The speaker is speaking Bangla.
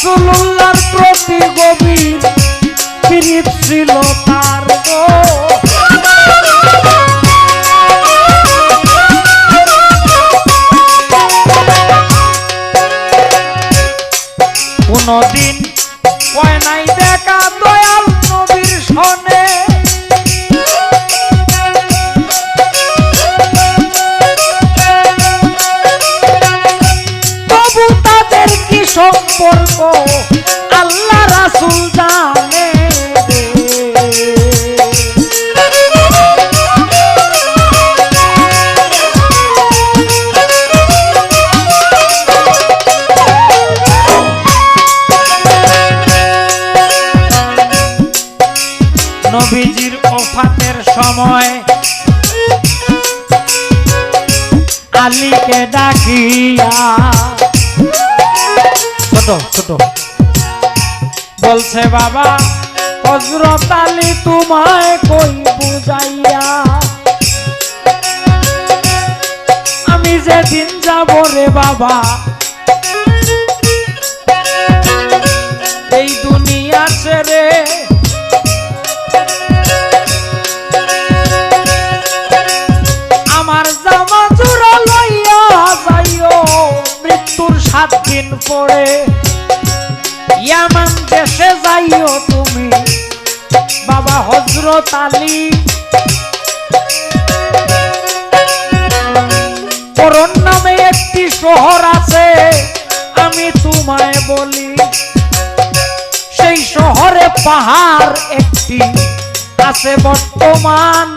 রাসূলুল্লাহর প্রতি গভীর প্রীত ছিল তার গো। কোনদিন কয় নাই দেখা দয়াল নবীর সনে, তবু তাদের কি সম্পর্ক আল্লাহ রাসূল জানে রে। নবীজির ওফাতের সময় আলীকে ডাকিয়া ছোট ছোট বলছে বাবা হযরত আলী তোমায় কই বুঝাইয়া, আমি যেদিন যাব রে বাবা এই দুনিয়া ছেড়ে, আমার জামা জোড়া লইয়া যাইও মৃত্যুর 7 দিন পরে ইয়ামান দেশে যাইও তুমি বাবা হযরত আলী। করণ নামে একটি শহর আছে আমি তোমায় বলি, সেই শহরে পাহাড় একটি আছে বর্তমান।